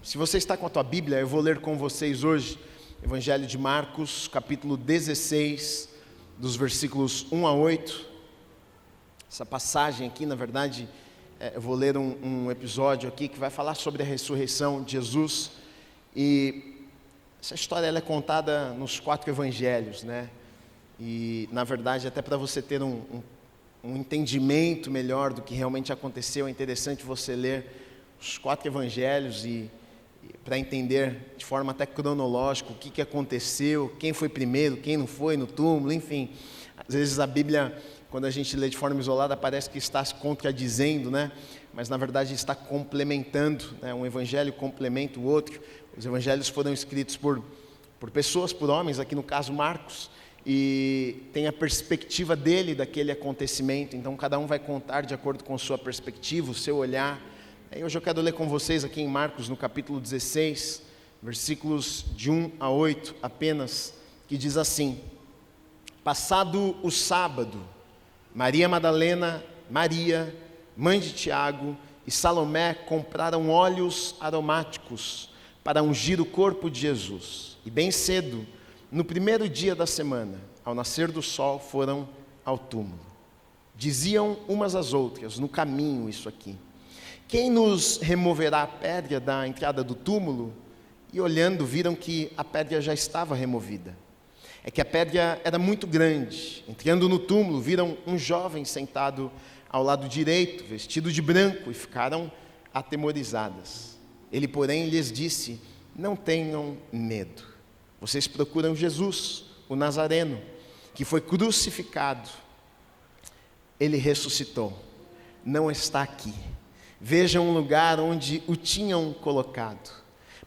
Se você está com a tua Bíblia, eu vou ler com vocês hoje Evangelho de Marcos, capítulo 16, dos versículos 1 a 8. Essa passagem aqui, na verdade, eu vou ler um episódio aqui que vai falar sobre a ressurreição de Jesus. E essa história ela é contada nos 4 evangelhos, né? E, na verdade, até para você ter um entendimento melhor do que realmente aconteceu, é interessante você ler os 4 evangelhos e para entender de forma até cronológica o que aconteceu, quem foi primeiro, quem não foi no túmulo, enfim. Às vezes a Bíblia, quando a gente lê de forma isolada, parece que está se contradizendo, né? Mas na verdade está complementando, né? Um evangelho complementa o outro. Os evangelhos foram escritos por pessoas, por homens, aqui no caso Marcos, e tem a perspectiva dele, daquele acontecimento. Então cada um vai contar de acordo com a sua perspectiva, o seu olhar. E hoje eu quero ler com vocês aqui em Marcos, no capítulo 16, versículos de 1 a 8 apenas, que diz assim: Passado o sábado, Maria Madalena, Maria, mãe de Tiago e Salomé compraram óleos aromáticos para ungir o corpo de Jesus. E bem cedo, no primeiro dia da semana, ao nascer do sol, foram ao túmulo. Diziam umas às outras, no caminho isso aqui: Quem nos removerá a pedra da entrada do túmulo? E olhando, viram que a pedra já estava removida. É que a pedra era muito grande. Entrando no túmulo, viram um jovem sentado ao lado direito, vestido de branco, e ficaram atemorizadas. Ele, porém, lhes disse: Não tenham medo. Vocês procuram Jesus, o Nazareno, que foi crucificado. Ele ressuscitou. Não está aqui. Vejam um lugar onde o tinham colocado.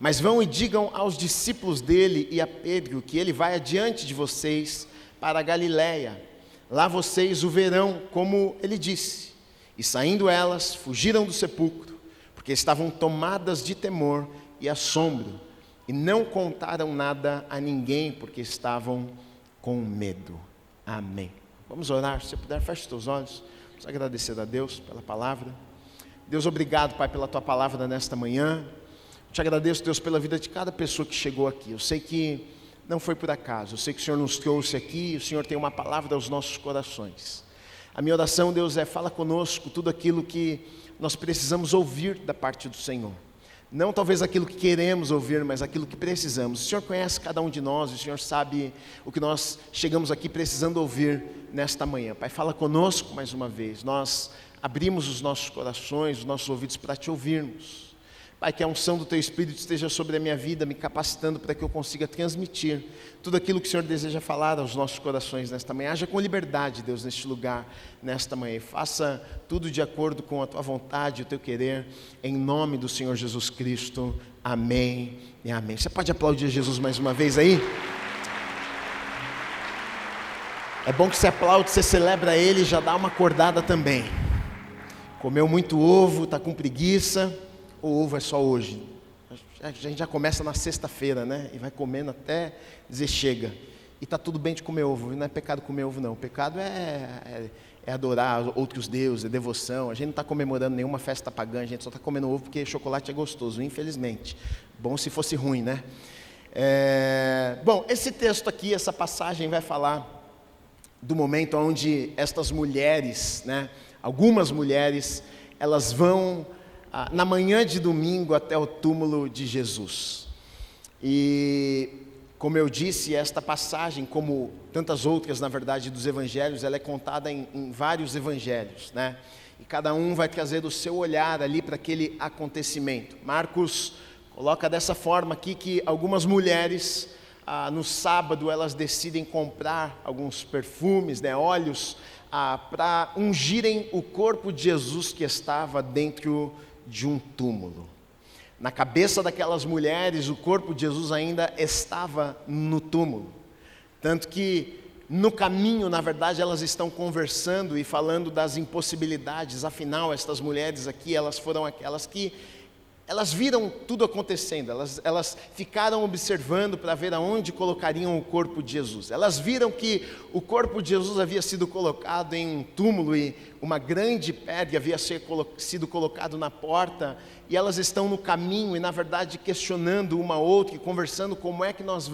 Mas vão e digam aos discípulos dele e a Pedro que ele vai adiante de vocês para a Galiléia. Lá vocês o verão, como ele disse. E saindo elas, fugiram do sepulcro, porque estavam tomadas de temor e assombro, e não contaram nada a ninguém, porque estavam com medo. Amém. Vamos orar. Se você puder, feche os teus olhos. Vamos agradecer a Deus pela palavra. Deus, obrigado, Pai, pela Tua palavra nesta manhã. Te agradeço, Deus, pela vida de cada pessoa que chegou aqui. Eu sei que não foi por acaso. Eu sei que o Senhor nos trouxe aqui e o Senhor tem uma palavra aos nossos corações. A minha oração, Deus, fala conosco tudo aquilo que nós precisamos ouvir da parte do Senhor. Não talvez aquilo que queremos ouvir, mas aquilo que precisamos. O Senhor conhece cada um de nós, o Senhor sabe o que nós chegamos aqui precisando ouvir nesta manhã. Pai, fala conosco mais uma vez. Nós abrimos os nossos corações, os nossos ouvidos para Te ouvirmos. Pai, que a unção do Teu Espírito esteja sobre a minha vida, me capacitando para que eu consiga transmitir tudo aquilo que o Senhor deseja falar aos nossos corações nesta manhã. Haja com liberdade, Deus, neste lugar, nesta manhã. E faça tudo de acordo com a Tua vontade e o Teu querer, em nome do Senhor Jesus Cristo. Amém e amém. Você pode aplaudir Jesus mais uma vez aí? É bom que você aplaude, você celebra Ele e já dá uma acordada também. Comeu muito ovo, está com preguiça, ou ovo é só hoje? A gente já começa na sexta-feira, né? E vai comendo até dizer chega. E está tudo bem de comer ovo, não é pecado comer ovo não. O pecado é adorar outros deuses, é devoção. A gente não está comemorando nenhuma festa pagã, a gente só está comendo ovo porque chocolate é gostoso, infelizmente. Bom se fosse ruim, né? Bom, esse texto aqui, essa passagem vai falar do momento onde estas mulheres, né? Algumas mulheres, elas vão na manhã de domingo até o túmulo de Jesus. E, como eu disse, esta passagem, como tantas outras, na verdade, dos evangelhos, ela é contada em vários evangelhos, né? E cada um vai trazer o seu olhar ali para aquele acontecimento. Marcos coloca dessa forma aqui que algumas mulheres, no sábado, elas decidem comprar alguns perfumes, né, óleos, para ungirem o corpo de Jesus que estava dentro de um túmulo. Na cabeça daquelas mulheres, o corpo de Jesus ainda estava no túmulo. Tanto que no caminho, na verdade, elas estão conversando e falando das impossibilidades. Afinal, estas mulheres aqui, elas foram aquelas que elas viram tudo acontecendo, elas ficaram observando para ver aonde colocariam o corpo de Jesus. Elas viram que o corpo de Jesus havia sido colocado em um túmulo e uma grande pedra havia sido colocado na porta, e elas estão no caminho e na verdade questionando uma outra e conversando como é que nós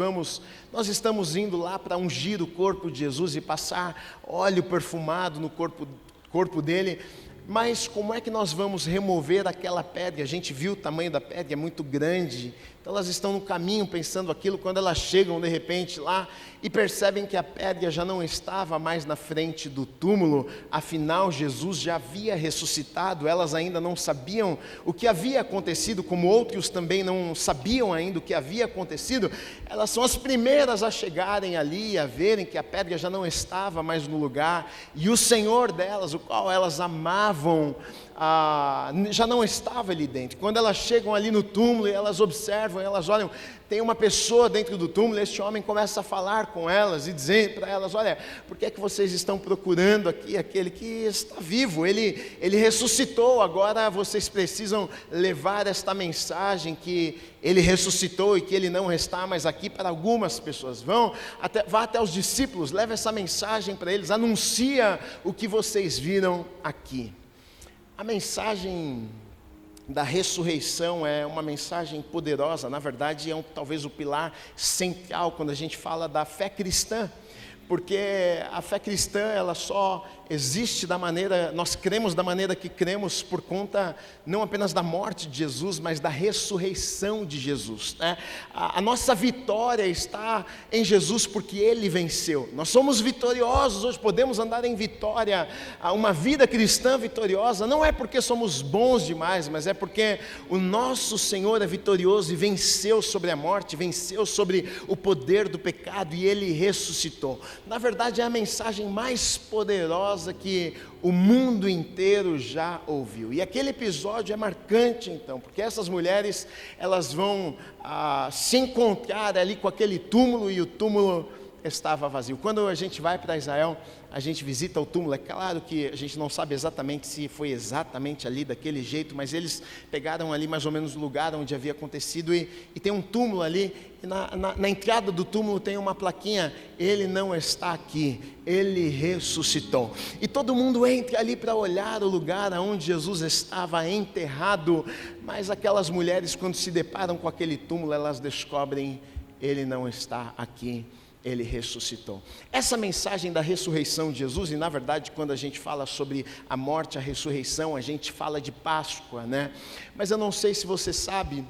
estamos indo lá para ungir o corpo de Jesus e passar óleo perfumado no corpo dele, mas como é que nós vamos remover aquela pedra? A gente viu o tamanho da pedra, é muito grande. Então elas estão no caminho pensando aquilo, quando elas chegam de repente lá e percebem que a pedra já não estava mais na frente do túmulo, afinal Jesus já havia ressuscitado. Elas ainda não sabiam o que havia acontecido, como outros também não sabiam ainda o que havia acontecido. Elas são as primeiras a chegarem ali, a verem que a pedra já não estava mais no lugar, e o Senhor delas, o qual elas amavam, já não estava ali dentro. Quando elas chegam ali no túmulo e elas observam, elas olham, tem uma pessoa dentro do túmulo. Este homem começa a falar com elas e dizer para elas: olha, por que é que vocês estão procurando aqui aquele que está vivo? Ele ressuscitou, agora vocês precisam levar esta mensagem que ele ressuscitou e que ele não está mais aqui para algumas pessoas. Vá até os discípulos, leve essa mensagem para eles, anuncia o que vocês viram aqui. A mensagem da ressurreição é uma mensagem poderosa, na verdade talvez o pilar central quando a gente fala da fé cristã, porque a fé cristã ela só existe nós cremos da maneira que cremos por conta não apenas da morte de Jesus, mas da ressurreição de Jesus, né? A nossa vitória está em Jesus porque Ele venceu. Nós somos vitoriosos hoje, podemos andar em vitória. Uma vida cristã vitoriosa não é porque somos bons demais, mas é porque o nosso Senhor é vitorioso e venceu sobre a morte, venceu sobre o poder do pecado, e Ele ressuscitou. Na verdade é a mensagem mais poderosa que o mundo inteiro já ouviu. E aquele episódio é marcante então, porque essas mulheres elas vão se encontrar ali com aquele túmulo, e o túmulo estava vazio. Quando a gente vai para Israel, a gente visita o túmulo. É claro que a gente não sabe exatamente se foi exatamente ali daquele jeito, mas eles pegaram ali mais ou menos o lugar onde havia acontecido, e tem um túmulo ali, e na entrada do túmulo tem uma plaquinha: ele não está aqui, ele ressuscitou. E todo mundo entra ali para olhar o lugar onde Jesus estava enterrado, mas aquelas mulheres, quando se deparam com aquele túmulo, elas descobrem: ele não está aqui, Ele ressuscitou. Essa mensagem da ressurreição de Jesus, e na verdade quando a gente fala sobre a morte, a ressurreição, a gente fala de Páscoa, né? Mas eu não sei se você sabe,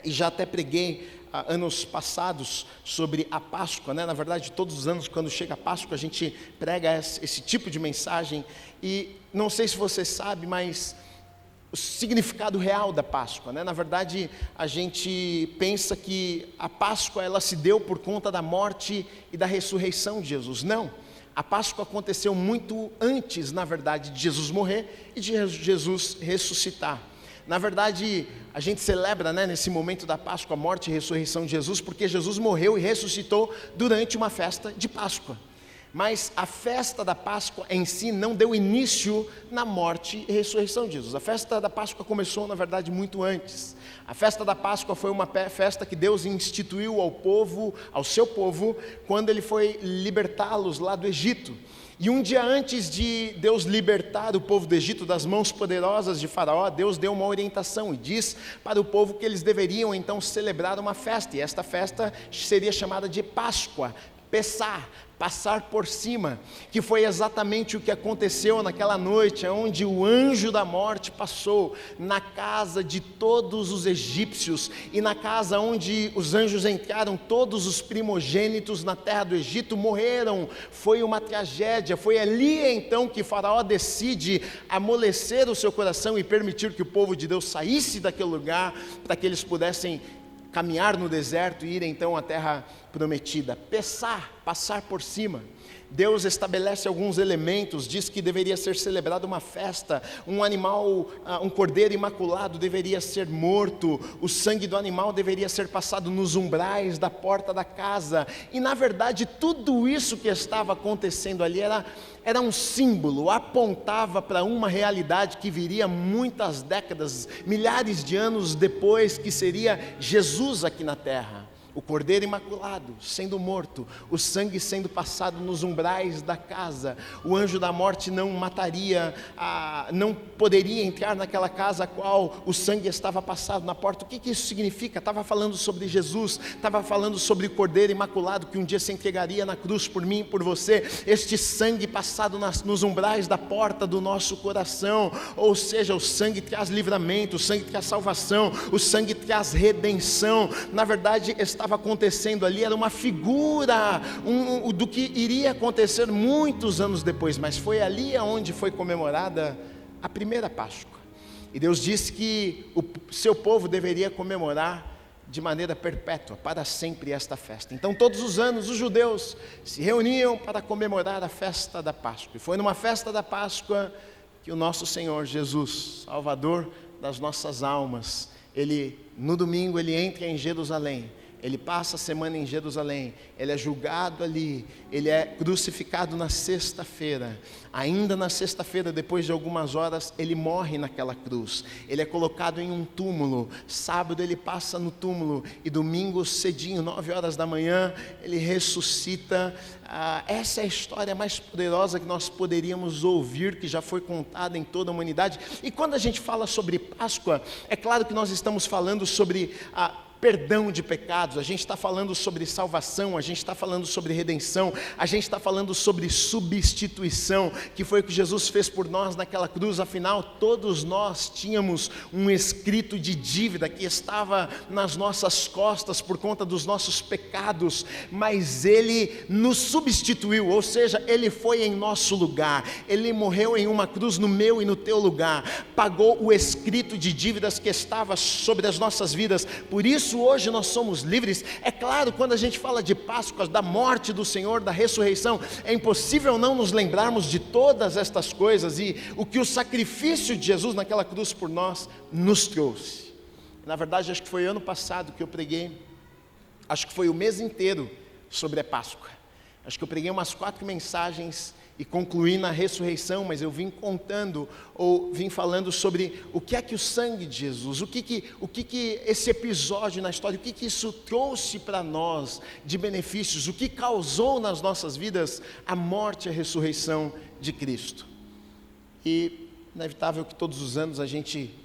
e já até preguei anos passados sobre a Páscoa, né? Na verdade todos os anos quando chega a Páscoa a gente prega esse tipo de mensagem, e não sei se você sabe, mas o significado real da Páscoa, né? Na verdade, a gente pensa que a Páscoa ela se deu por conta da morte e da ressurreição de Jesus. Não, a Páscoa aconteceu muito antes, na verdade, de Jesus morrer e de Jesus ressuscitar. Na verdade, a gente celebra, né, nesse momento da Páscoa, a morte e a ressurreição de Jesus, porque Jesus morreu e ressuscitou durante uma festa de Páscoa. Mas a festa da Páscoa em si não deu início na morte e ressurreição de Jesus. A festa da Páscoa começou, na verdade, muito antes. A festa da Páscoa foi uma festa que Deus instituiu ao seu povo, quando Ele foi libertá-los lá do Egito. E um dia antes de Deus libertar o povo do Egito das mãos poderosas de Faraó, Deus deu uma orientação e diz para o povo que eles deveriam então celebrar uma festa. E esta festa seria chamada de Páscoa, Pessah, passar por cima, que foi exatamente o que aconteceu naquela noite, onde o anjo da morte passou na casa de todos os egípcios, e na casa onde os anjos entraram, todos os primogênitos na terra do Egito morreram. Foi uma tragédia. Foi ali então que Faraó decide amolecer o seu coração e permitir que o povo de Deus saísse daquele lugar, para que eles pudessem caminhar no deserto e ir então à terra prometida. Pessah passar por cima. Deus estabelece alguns elementos, diz que deveria ser celebrada uma festa, um animal, um cordeiro imaculado deveria ser morto, o sangue do animal deveria ser passado nos umbrais da porta da casa, e na verdade tudo isso que estava acontecendo ali era um símbolo, apontava para uma realidade que viria muitas décadas, milhares de anos depois, que seria Jesus aqui na terra. O cordeiro imaculado sendo morto, o sangue sendo passado nos umbrais da casa, o anjo da morte não mataria, não poderia entrar naquela casa a qual o sangue estava passado na porta. O que isso significa? Estava falando sobre Jesus, estava falando sobre o cordeiro imaculado que um dia se entregaria na cruz por mim e por você, este sangue passado nos umbrais da porta do nosso coração, ou seja, o sangue traz livramento, o sangue traz salvação, o sangue traz redenção. Na verdade, estava acontecendo ali, era uma figura do que iria acontecer muitos anos depois, mas foi ali onde foi comemorada a primeira Páscoa, e Deus disse que o seu povo deveria comemorar de maneira perpétua, para sempre, esta festa. Então todos os anos os judeus se reuniam para comemorar a festa da Páscoa, e foi numa festa da Páscoa que o nosso Senhor Jesus, Salvador das nossas almas, no domingo ele entra em Jerusalém, ele passa a semana em Jerusalém, ele é julgado ali, ele é crucificado na sexta-feira, ainda na sexta-feira, depois de algumas horas, ele morre naquela cruz, ele é colocado em um túmulo, sábado ele passa no túmulo, e domingo cedinho, 9 horas da manhã, ele ressuscita. Essa é a história mais poderosa que nós poderíamos ouvir, que já foi contada em toda a humanidade. E quando a gente fala sobre Páscoa, é claro que nós estamos falando sobre perdão de pecados, a gente está falando sobre salvação, a gente está falando sobre redenção, a gente está falando sobre substituição, que foi o que Jesus fez por nós naquela cruz. Afinal, todos nós tínhamos um escrito de dívida que estava nas nossas costas por conta dos nossos pecados, mas Ele nos substituiu, ou seja, Ele foi em nosso lugar, Ele morreu em uma cruz no meu e no teu lugar, pagou o escrito de dívidas que estava sobre as nossas vidas. Por isso hoje nós somos livres. É claro, quando a gente fala de Páscoa, da morte do Senhor, da ressurreição, é impossível não nos lembrarmos de todas estas coisas e o que o sacrifício de Jesus naquela cruz por nós nos trouxe. Na verdade, acho que foi ano passado que eu preguei, acho que foi o mês inteiro sobre a Páscoa. Acho que eu preguei umas 4 mensagens e concluí na ressurreição, mas eu vim contando, ou vim falando sobre o que é que o sangue de Jesus, o que esse episódio na história, o que isso trouxe para nós de benefícios, o que causou nas nossas vidas a morte e a ressurreição de Cristo. E é inevitável que todos os anos a gente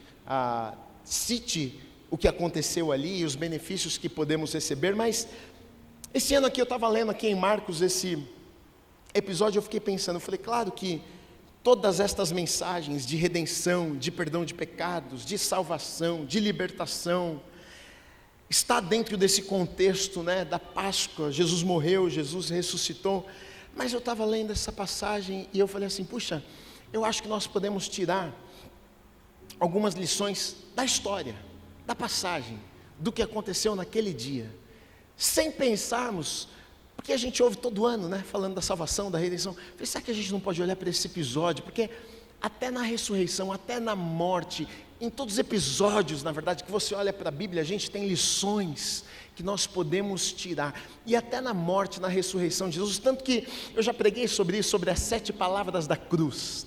cite o que aconteceu ali e os benefícios que podemos receber, mas esse ano aqui eu estava lendo aqui em Marcos esse episódio, eu fiquei pensando, eu falei, claro que todas estas mensagens de redenção, de perdão de pecados, de salvação, de libertação, está dentro desse contexto, da Páscoa. Jesus morreu, Jesus ressuscitou, mas eu estava lendo essa passagem e eu falei assim, puxa, eu acho que nós podemos tirar algumas lições da história, da passagem, do que aconteceu naquele dia, sem pensarmos, porque a gente ouve todo ano, falando da salvação, da redenção. Será que a gente não pode olhar para esse episódio? Porque até na ressurreição, até na morte, em todos os episódios, na verdade, que você olha para a Bíblia, a gente tem lições que nós podemos tirar, e até na morte, na ressurreição de Jesus, tanto que eu já preguei sobre isso, sobre as 7 palavras da cruz,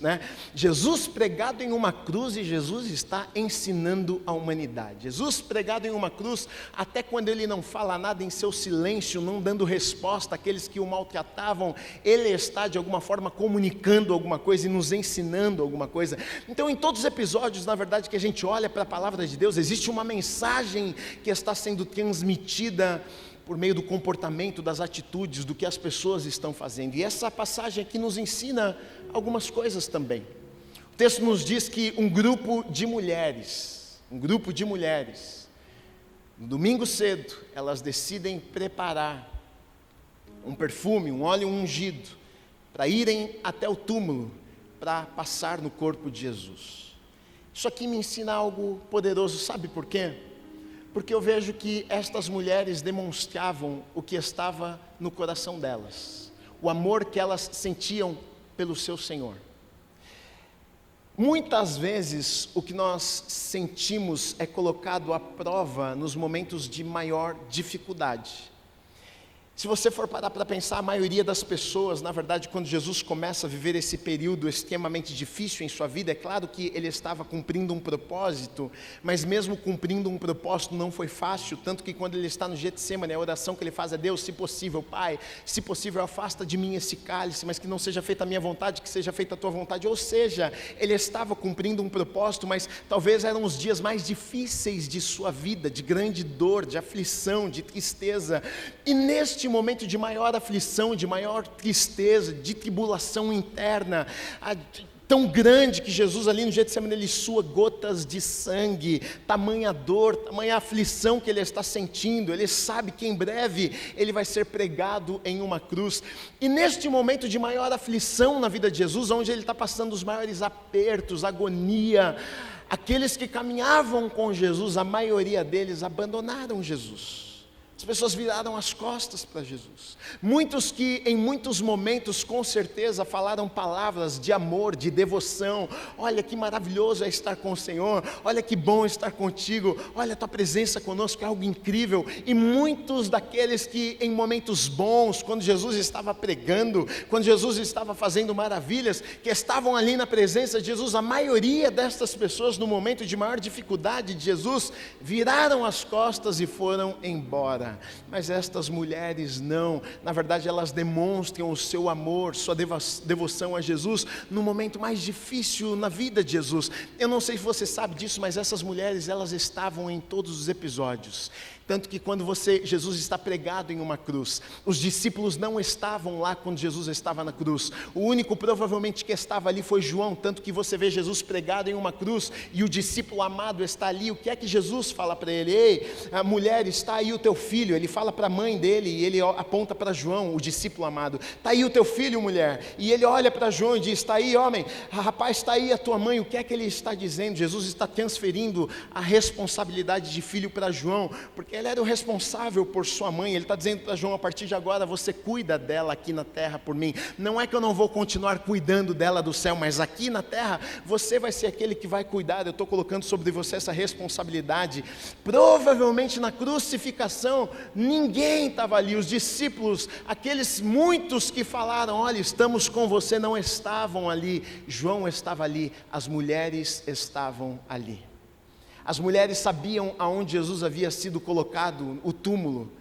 Jesus pregado em uma cruz, e Jesus está ensinando a humanidade. Jesus pregado em uma cruz, até quando ele não fala nada, em seu silêncio, não dando resposta àqueles que o maltratavam, ele está de alguma forma comunicando alguma coisa e nos ensinando alguma coisa. Então, em todos os episódios, na verdade, que a gente olha para a palavra de Deus, existe uma mensagem que está sendo transmitida por meio do comportamento, das atitudes, do que as pessoas estão fazendo. E essa passagem aqui nos ensina algumas coisas também. O texto nos diz que um grupo de mulheres, no domingo cedo, elas decidem preparar um perfume, um óleo ungido, para irem até o túmulo, para passar no corpo de Jesus. Isso aqui me ensina algo poderoso, sabe por quê? Porque eu vejo que estas mulheres demonstravam o que estava no coração delas, o amor que elas sentiam pelo seu Senhor. Muitas vezes o que nós sentimos é colocado à prova nos momentos de maior dificuldade. Se você for parar para pensar, a maioria das pessoas, na verdade, quando Jesus começa a viver esse período extremamente difícil em sua vida, é claro que ele estava cumprindo um propósito, mas mesmo cumprindo um propósito não foi fácil, tanto que quando ele está no Getsêmani, a oração que ele faz é: Deus, se possível, Pai, se possível, afasta de mim esse cálice, mas que não seja feita a minha vontade, que seja feita a tua vontade. Ou seja, ele estava cumprindo um propósito, mas talvez eram os dias mais difíceis de sua vida, de grande dor, de aflição, de tristeza, e neste momento de maior aflição, de maior tristeza, de tribulação interna, tão grande que Jesus ali no Getsêmani, ele sua gotas de sangue, tamanha dor, tamanha aflição que ele está sentindo. Ele sabe que em breve ele vai ser pregado em uma cruz, e neste momento de maior aflição na vida de Jesus, onde ele está passando os maiores apertos, agonia, aqueles que caminhavam com Jesus, a maioria deles abandonaram Jesus. As pessoas viraram as costas para Jesus. Muitos que em muitos momentos com certeza falaram palavras de amor, de devoção: olha que maravilhoso é estar com o Senhor, olha que bom estar contigo, olha a tua presença conosco é algo incrível. E muitos daqueles que em momentos bons, quando Jesus estava pregando, quando Jesus estava fazendo maravilhas, que estavam ali na presença de Jesus, a maioria destas pessoas no momento de maior dificuldade de Jesus, viraram as costas e foram embora. Mas estas mulheres não, na verdade elas demonstram o seu amor, sua devoção a Jesus no momento mais difícil na vida de Jesus. Eu não sei se você sabe disso, mas essas mulheres, elas estavam em todos os episódios. Tanto que quando Jesus está pregado em uma cruz, os discípulos não estavam lá quando Jesus estava na cruz. O único provavelmente que estava ali foi João. Tanto que você vê Jesus pregado em uma cruz e o discípulo amado está ali. O que é que Jesus fala para ele? Ei, a mulher, está aí o teu filho. Ele fala para a mãe dele e ele aponta para João, o discípulo amado: está aí o teu filho, mulher. E ele olha para João e diz: está aí, homem, rapaz, está aí a tua mãe. O que é que ele está dizendo? Jesus está transferindo a responsabilidade de filho para João, porque ele era o responsável por sua mãe. Ele está dizendo para João: a partir de agora você cuida dela aqui na terra por mim. Não é que eu não vou continuar cuidando dela do céu, mas aqui na terra você vai ser aquele que vai cuidar. Eu estou colocando sobre você essa responsabilidade. Provavelmente na crucificação ninguém estava ali. Os discípulos, aqueles muitos que falaram: olha, estamos com você, não estavam ali. João estava ali, as mulheres estavam ali. As mulheres sabiam aonde Jesus havia sido colocado, o túmulo,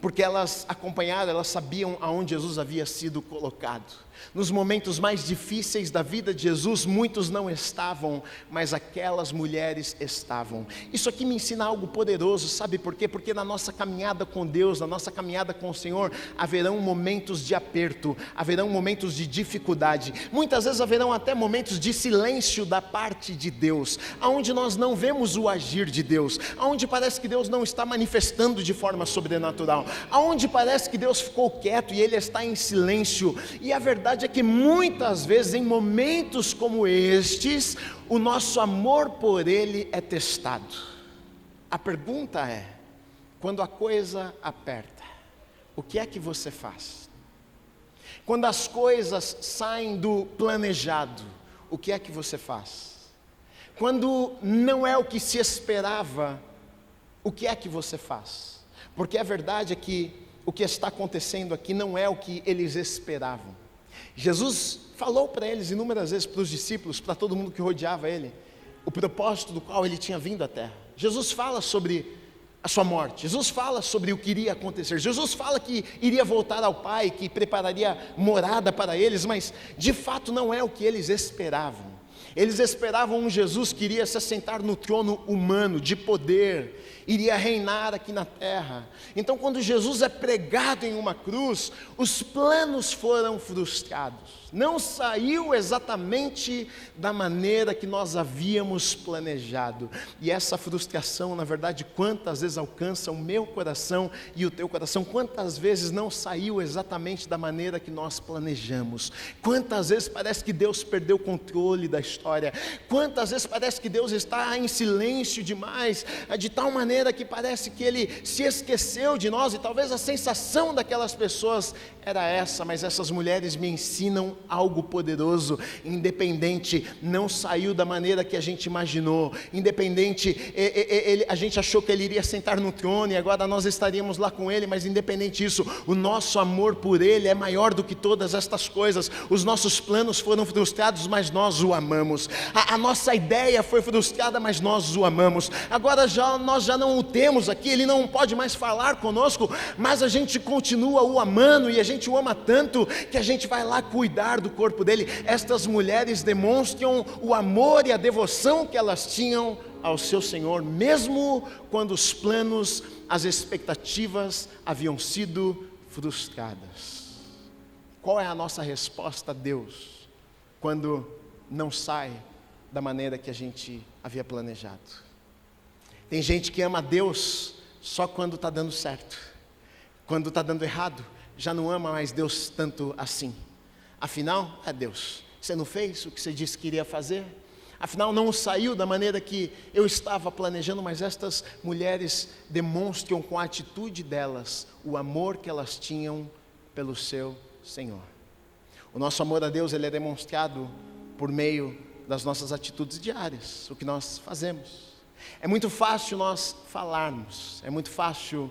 porque elas acompanharam, elas sabiam aonde Jesus havia sido colocado. Nos momentos mais difíceis da vida de Jesus, muitos não estavam, mas aquelas mulheres estavam. Isso aqui me ensina algo poderoso, sabe por quê? Porque na nossa caminhada com Deus, na nossa caminhada com o Senhor, haverão momentos de aperto, haverão momentos de dificuldade, muitas vezes haverão até momentos de silêncio da parte de Deus, aonde nós não vemos o agir de Deus, aonde parece que Deus não está manifestando de forma sobrenatural, aonde parece que Deus ficou quieto e Ele está em silêncio. E a verdade é que muitas vezes em momentos como estes, o nosso amor por Ele é testado. A pergunta é: quando a coisa aperta, o que é que você faz? Quando as coisas saem do planejado, o que é que você faz? Quando não é o que se esperava, o que é que você faz? Porque a verdade é que o que está acontecendo aqui não é o que eles esperavam. Jesus falou para eles inúmeras vezes, para os discípulos, para todo mundo que rodeava ele, o propósito do qual ele tinha vindo à terra. Jesus fala sobre a sua morte, Jesus fala sobre o que iria acontecer, Jesus fala que iria voltar ao Pai, que prepararia morada para eles, mas de fato não é o que eles esperavam. Eles esperavam um Jesus que iria se assentar no trono humano, de poder, iria reinar aqui na terra. Então quando Jesus é pregado em uma cruz, os planos foram frustrados. Não saiu exatamente da maneira que nós havíamos planejado. E essa frustração, na verdade, quantas vezes alcança o meu coração e o teu coração? Quantas vezes não saiu exatamente da maneira que nós planejamos? Quantas vezes parece que Deus perdeu o controle da história? Quantas vezes parece que Deus está em silêncio demais, de tal maneira que parece que Ele se esqueceu de nós? E talvez a sensação daquelas pessoas era essa, mas essas mulheres me ensinam algo poderoso. Independente, não saiu da maneira que a gente imaginou. Independente, a gente achou que Ele iria sentar no trono e agora nós estaríamos lá com Ele, mas independente disso, o nosso amor por Ele é maior do que todas estas coisas. Os nossos planos foram frustrados, mas nós o amamos. A nossa ideia foi frustrada, mas nós o amamos. Agora nós já não o temos aqui, Ele não pode mais falar conosco, mas a gente continua o amando, e a gente o ama tanto que a gente vai lá cuidar do corpo dele. Estas mulheres demonstram o amor e a devoção que elas tinham ao seu Senhor, mesmo quando os planos, as expectativas haviam sido frustradas. Qual é a nossa resposta a Deus quando não sai da maneira que a gente havia planejado? Tem gente que ama a Deus só quando está dando certo. Quando está dando errado, já não ama mais Deus tanto assim. Afinal, Deus, você não fez o que você disse que iria fazer? Afinal, não saiu da maneira que eu estava planejando. Mas estas mulheres demonstram com a atitude delas o amor que elas tinham pelo seu Senhor. O nosso amor a Deus, ele é demonstrado por meio das nossas atitudes diárias, o que nós fazemos. É muito fácil nós falarmos, é muito fácil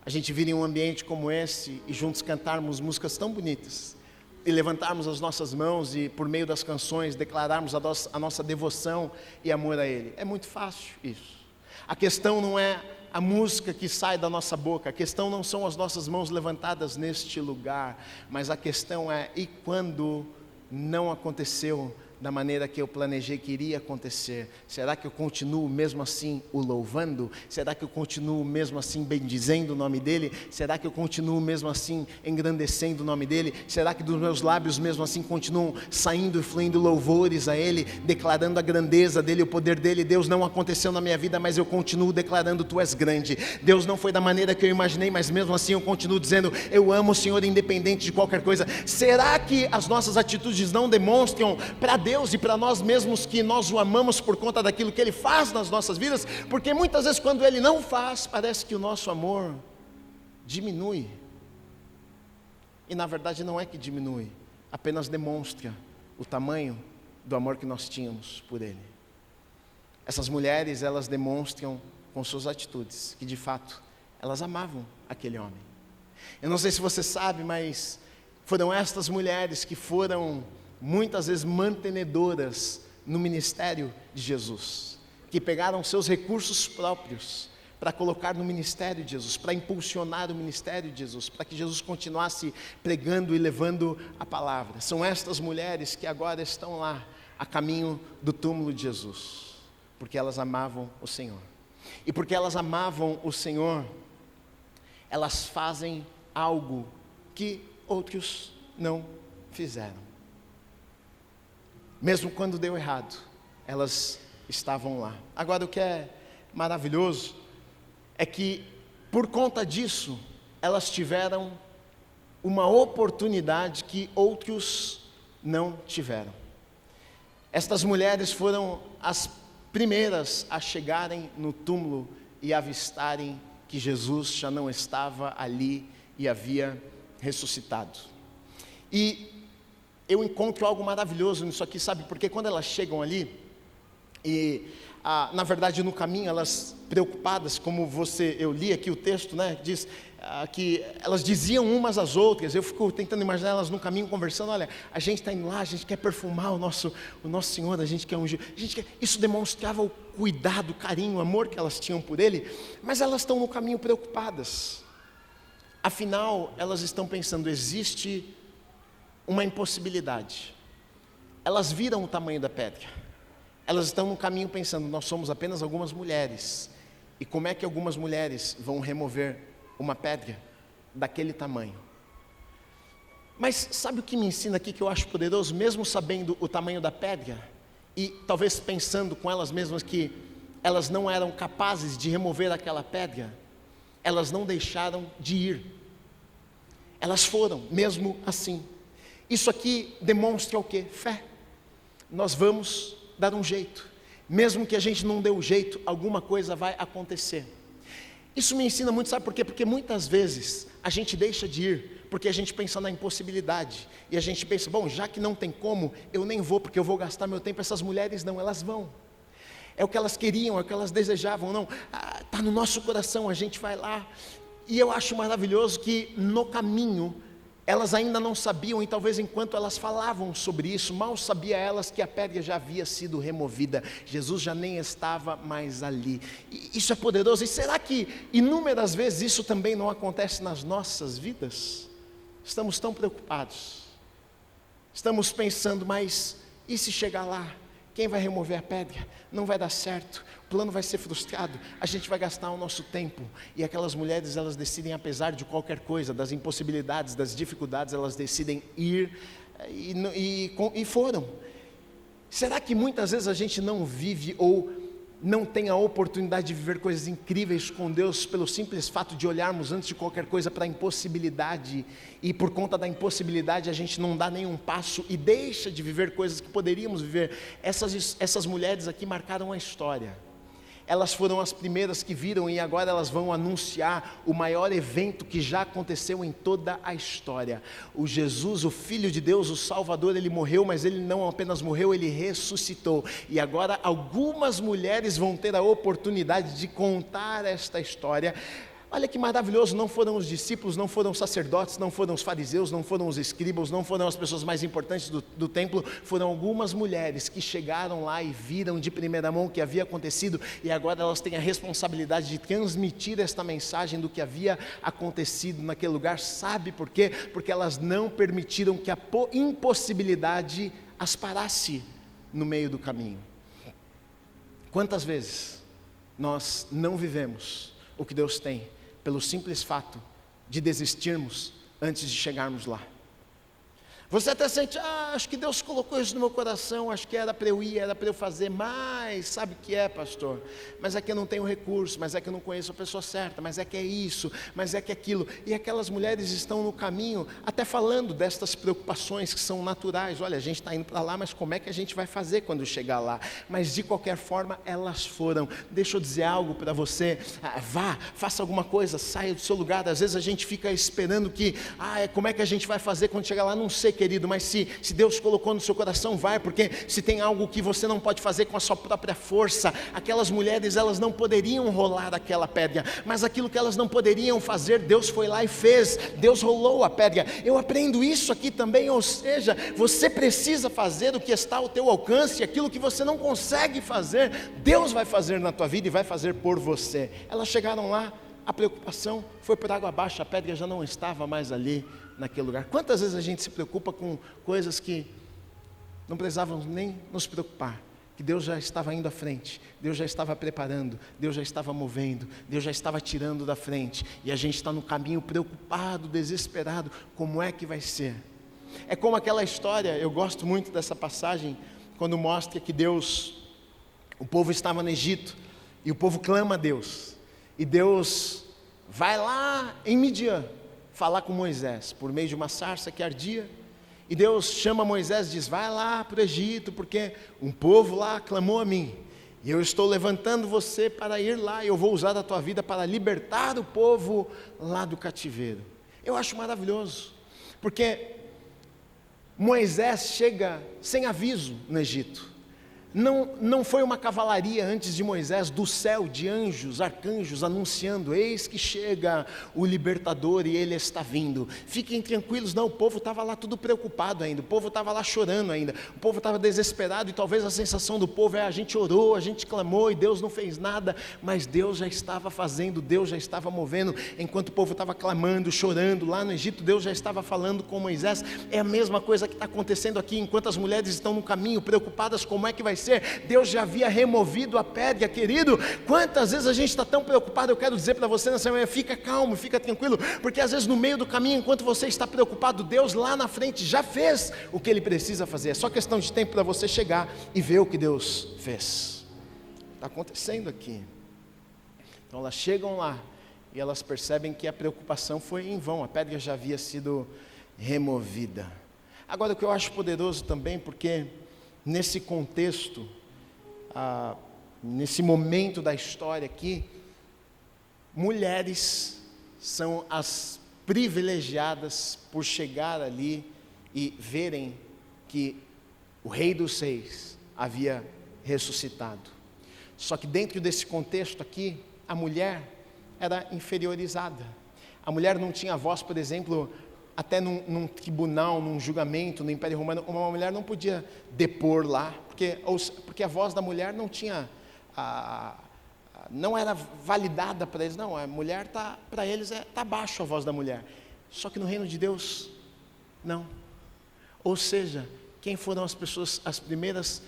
a gente vir em um ambiente como esse e juntos cantarmos músicas tão bonitas, e levantarmos as nossas mãos e por meio das canções declararmos a nossa devoção e amor a Ele. É muito fácil isso. A questão não é a música que sai da nossa boca, a questão não são as nossas mãos levantadas neste lugar, mas a questão é: e quando não aconteceu da maneira que eu planejei que iria acontecer, será que eu continuo mesmo assim o louvando? Será que eu continuo mesmo assim bendizendo o nome dEle? Será que eu continuo mesmo assim engrandecendo o nome dEle? Será que dos meus lábios mesmo assim continuam saindo e fluindo louvores a Ele, declarando a grandeza dEle, o poder dEle? Deus, não aconteceu na minha vida, mas eu continuo declarando: Tu és grande. Deus, não foi da maneira que eu imaginei, mas mesmo assim eu continuo dizendo: eu amo o Senhor independente de qualquer coisa. Será que as nossas atitudes não demonstram para Deus e para nós mesmos que nós o amamos por conta daquilo que Ele faz nas nossas vidas? Porque muitas vezes quando Ele não faz, parece que o nosso amor diminui. E na verdade não é que diminui, apenas demonstra o tamanho do amor que nós tínhamos por Ele. Essas mulheres, elas demonstram com suas atitudes que de fato elas amavam aquele homem. Eu não sei se você sabe, mas foram estas mulheres que foram muitas vezes mantenedoras no ministério de Jesus, que pegaram seus recursos próprios para colocar no ministério de Jesus, para impulsionar o ministério de Jesus, para que Jesus continuasse pregando e levando a palavra. São estas mulheres que agora estão lá, a caminho do túmulo de Jesus, porque elas amavam o Senhor. E porque elas amavam o Senhor, elas fazem algo que outros não fizeram. Mesmo quando deu errado, elas estavam lá. Agora, o que é maravilhoso é que, por conta disso, elas tiveram uma oportunidade que outros não tiveram. Estas mulheres foram as primeiras a chegarem no túmulo e avistarem que Jesus já não estava ali e havia ressuscitado. E eu encontro algo maravilhoso nisso aqui, sabe? Porque quando elas chegam ali, e na verdade no caminho elas preocupadas, como eu li aqui o texto, né? Diz que elas diziam umas às outras. Eu fico tentando imaginar elas no caminho conversando: olha, a gente está indo lá, a gente quer perfumar o nosso Senhor, a gente quer ungir, isso demonstrava o cuidado, o carinho, o amor que elas tinham por Ele. Mas elas estão no caminho preocupadas. Afinal, elas estão pensando: existe uma impossibilidade. Elas viram o tamanho da pedra. Elas estão no caminho pensando: nós somos apenas algumas mulheres. E como é que algumas mulheres vão remover uma pedra daquele tamanho? Mas sabe o que me ensina aqui que eu acho poderoso? Mesmo sabendo o tamanho da pedra, e talvez pensando com elas mesmas que elas não eram capazes de remover aquela pedra, elas não deixaram de ir. Elas foram, mesmo assim. Isso aqui demonstra o quê? Fé. Nós vamos dar um jeito. Mesmo que a gente não dê o jeito, alguma coisa vai acontecer. Isso me ensina muito, sabe por quê? Porque muitas vezes a gente deixa de ir, porque a gente pensa na impossibilidade. E a gente pensa, bom, já que não tem como, eu nem vou, porque eu vou gastar meu tempo. Essas mulheres não, elas vão. É o que elas queriam, é o que elas desejavam. Não, está no nosso coração, a gente vai lá. E eu acho maravilhoso que no caminho, elas ainda não sabiam, e talvez enquanto elas falavam sobre isso, mal sabia elas que a pedra já havia sido removida, Jesus já nem estava mais ali. E isso é poderoso. E será que inúmeras vezes isso também não acontece nas nossas vidas? Estamos tão preocupados, estamos pensando, mas e se chegar lá? Quem vai remover a pedra? Não vai dar certo, o plano vai ser frustrado, a gente vai gastar o nosso tempo. E aquelas mulheres, elas decidem, apesar de qualquer coisa, das impossibilidades, das dificuldades, elas decidem ir e foram. Será que muitas vezes a gente não vive ou não tem a oportunidade de viver coisas incríveis com Deus pelo simples fato de olharmos antes de qualquer coisa para a impossibilidade, e por conta da impossibilidade a gente não dá nenhum passo e deixa de viver coisas que poderíamos viver? Essas mulheres aqui marcaram a história. Elas foram as primeiras que viram, e agora elas vão anunciar o maior evento que já aconteceu em toda a história. O Jesus, o Filho de Deus, o Salvador, ele morreu, mas ele não apenas morreu, ele ressuscitou. E agora algumas mulheres vão ter a oportunidade de contar esta história. Olha que maravilhoso, não foram os discípulos, não foram os sacerdotes, não foram os fariseus, não foram os escribas, não foram as pessoas mais importantes do templo, foram algumas mulheres que chegaram lá e viram de primeira mão o que havia acontecido, e agora elas têm a responsabilidade de transmitir esta mensagem do que havia acontecido naquele lugar. Sabe por quê? Porque elas não permitiram que a impossibilidade as parasse no meio do caminho. Quantas vezes nós não vivemos o que Deus tem, pelo simples fato de desistirmos antes de chegarmos lá? Você até sente, acho que Deus colocou isso no meu coração, acho que era para eu ir, era para eu fazer, mas sabe o que é, pastor? Mas é que eu não tenho recurso, mas é que eu não conheço a pessoa certa, mas é que é isso, mas é que é aquilo. E aquelas mulheres estão no caminho, até falando destas preocupações que são naturais. Olha, a gente está indo para lá, mas como é que a gente vai fazer quando chegar lá? Mas de qualquer forma, elas foram. Deixa eu dizer algo para você, vá, faça alguma coisa, saia do seu lugar. Às vezes a gente fica esperando que, como é que a gente vai fazer quando chegar lá? Não sei, querido, mas se Deus colocou no seu coração, vai, porque se tem algo que você não pode fazer com a sua própria força, aquelas mulheres, elas não poderiam rolar aquela pedra, mas aquilo que elas não poderiam fazer, Deus foi lá e fez, Deus rolou a pedra. Eu aprendo isso aqui também, ou seja, você precisa fazer o que está ao teu alcance, aquilo que você não consegue fazer, Deus vai fazer na tua vida e vai fazer por você. Elas chegaram lá, a preocupação foi por água abaixo, a pedra já não estava mais ali naquele lugar. Quantas vezes a gente se preocupa com coisas que não precisávamos nem nos preocupar, que Deus já estava indo à frente, Deus já estava preparando, Deus já estava movendo, Deus já estava tirando da frente, e a gente está no caminho preocupado, desesperado, como é que vai ser? É como aquela história, eu gosto muito dessa passagem, quando mostra que o povo estava no Egito, e o povo clama a Deus, e Deus vai lá em Midian falar com Moisés, por meio de uma sarça que ardia, e Deus chama Moisés e diz, vai lá para o Egito, porque um povo lá clamou a mim, e eu estou levantando você para ir lá, e eu vou usar a tua vida para libertar o povo lá do cativeiro. Eu acho maravilhoso, porque Moisés chega sem aviso no Egito. Não foi uma cavalaria antes de Moisés do céu, de anjos, arcanjos anunciando, eis que chega o libertador e ele está vindo. Fiquem tranquilos, não, o povo estava lá tudo preocupado ainda, o povo estava lá chorando ainda, o povo estava desesperado, e talvez a sensação do povo a gente orou, a gente clamou e Deus não fez nada, mas Deus já estava fazendo, Deus já estava movendo, enquanto o povo estava clamando, chorando, lá no Egito Deus já estava falando com Moisés. É a mesma coisa que está acontecendo aqui, enquanto as mulheres estão no caminho preocupadas, como é que vai acontecer, Deus já havia removido a pedra, querido. Quantas vezes a gente está tão preocupado? Eu quero dizer para você nessa manhã, fica calmo, fica tranquilo, porque às vezes no meio do caminho, enquanto você está preocupado, Deus lá na frente já fez o que Ele precisa fazer. É só questão de tempo para você chegar e ver o que Deus fez. Está acontecendo aqui. Então elas chegam lá e elas percebem que a preocupação foi em vão, a pedra já havia sido removida. Agora, o que eu acho poderoso também, porque nesse contexto, nesse momento da história aqui, mulheres são as privilegiadas por chegar ali e verem que o Rei dos Reis havia ressuscitado. Só que dentro desse contexto aqui, a mulher era inferiorizada. A mulher não tinha voz, por exemplo, até num tribunal, num julgamento, no Império Romano, uma mulher não podia depor lá, porque a voz da mulher não tinha, não era validada para eles. Não, a mulher para eles está abaixo a voz da mulher. Só que no reino de Deus, não. Ou seja, quem foram as pessoas, as primeiras